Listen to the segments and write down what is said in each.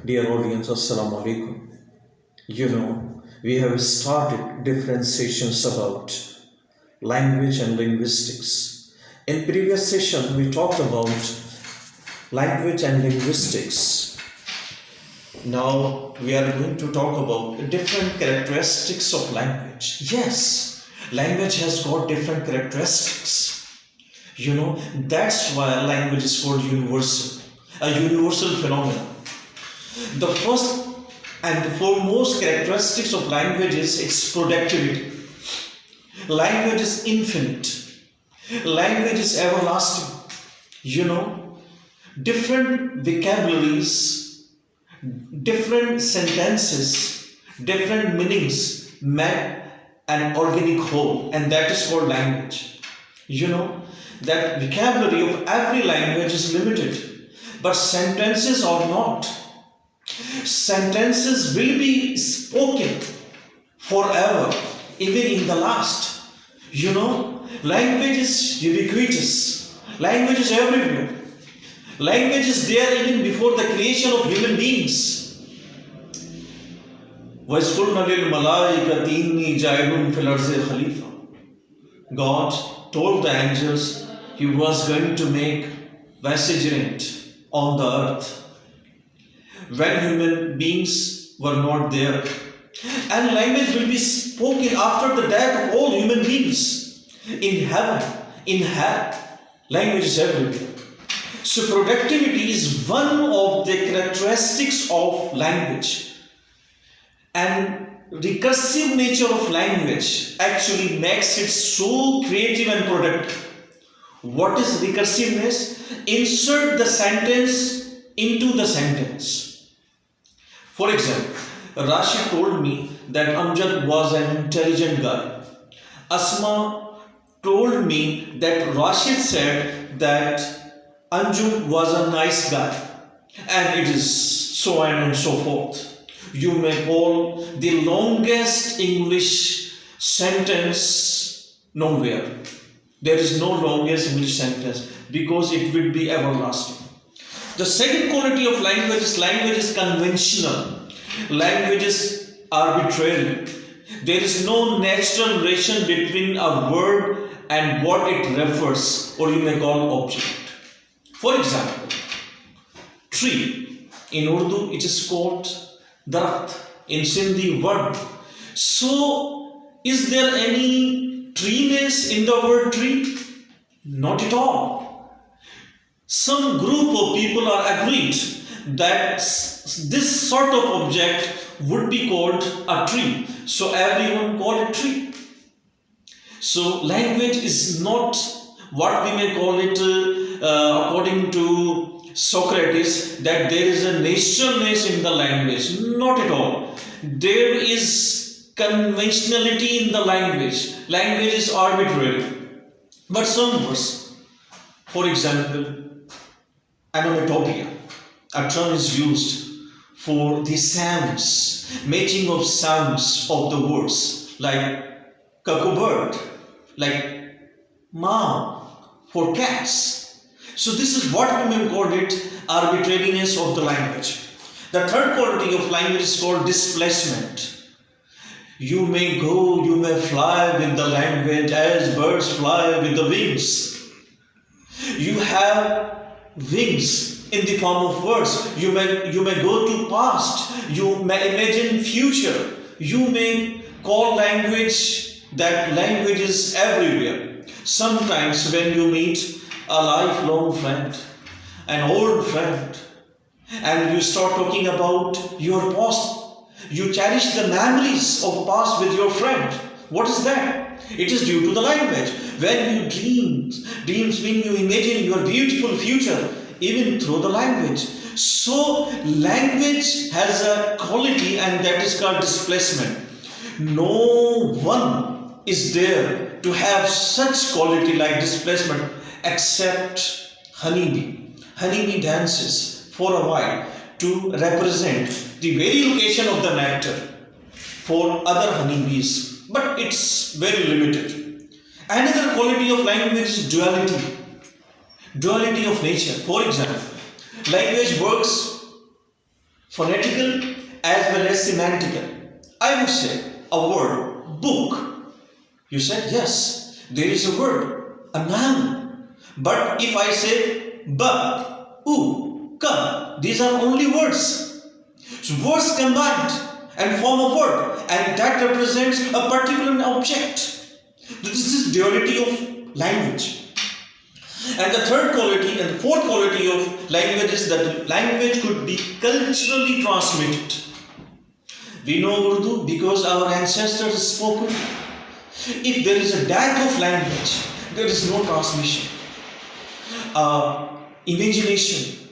Dear audience, Assalamu alaikum. We have started different sessions about language and linguistics. In previous session, we talked about language and linguistics. Now we are going to talk about different characteristics of language. Yes, language has got different characteristics. That's why language is called universal, a universal phenomenon. The first and foremost characteristics of language is its productivity. Language is infinite. Language is everlasting. Different vocabularies, different sentences, different meanings make an organic whole, and that is called language. That vocabulary of every language is limited, but sentences are not. Sentences will be spoken forever, even in the last. Language is ubiquitous. Language is everywhere. Language is there even before the creation of human beings. وَإِذْ لِلْمَلَائِكَةِ إِنِّي جَاعِلٌ فِي الْأَرْضِ خَلِيفَةً. God told the angels He was going to make vicegerent on the earth when human beings were not there. And language will be spoken after the death of all human beings. In heaven, in hell, language is everywhere. So productivity is one of the characteristics of language. And recursive nature of language actually makes it so creative and productive. What is recursiveness? Insert the sentence into the sentence. For example, Rashid told me that Amjad was an intelligent guy. Asma told me that Rashid said that Anju was a nice guy. And it is so on and so forth. You may call the longest English sentence nowhere. There is no longest English sentence because it will be everlasting. The second quality of language is conventional. Language is arbitrary. There is no natural relation between a word and what it refers, or you may call object. For example, tree. In Urdu it is called darat. In Sindhi, word. So, is there any treeness in the word tree? Not at all. Some group of people are agreed that this sort of object would be called a tree. So everyone call it tree. So language is not what we may call it according to Socrates, that there is a naturalness in the language. Not at all. There is conventionality in the language. Language is arbitrary. But some words, for example, onomatopoeia, a term is used for the sounds, matching of sounds of the words, like cuckoo-bird, like ma for cats. So this is what we may call it arbitrariness of the language. The third quality of language is called displacement. You may go, you may fly with the language as birds fly with the wings. You have wings in the form of words. You may go to past. You may imagine future. You may call language that language is everywhere. Sometimes when you meet a lifelong friend, an old friend, and you start talking about your past, you cherish the memories of past with your friend. What is that? It is due to the language. When you dreams when you imagine your beautiful future, even through the language. So language has a quality, and that is called displacement. No one is there to have such quality like displacement except honeybee. Honeybee dances for a while to represent the very location of the nectar for other honeybees, but it's very limited. Another quality of language is duality. Duality of nature. For example, language works phonetical as well as semantical. I would say a word, book. You said yes, there is a word, a noun. But if I say ba, u, ka, these are only words. So words combined and form a word, and that represents a particular object. This is duality of language. And the third quality and the fourth quality of language is that language could be culturally transmitted. We know Urdu because our ancestors spoke Urdu. If there is a death of language, there is no transmission. Imagination,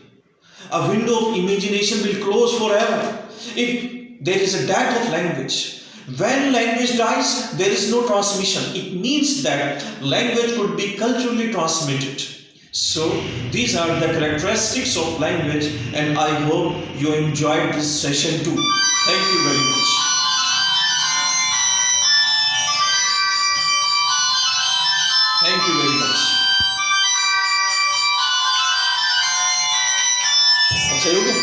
a window of imagination will close forever. If there is a death of language, when language dies, there is no transmission. It means that language could be culturally transmitted. So, these are the characteristics of language, and I hope you enjoyed this session too. Thank you very much. Thank you very much. अच्छा,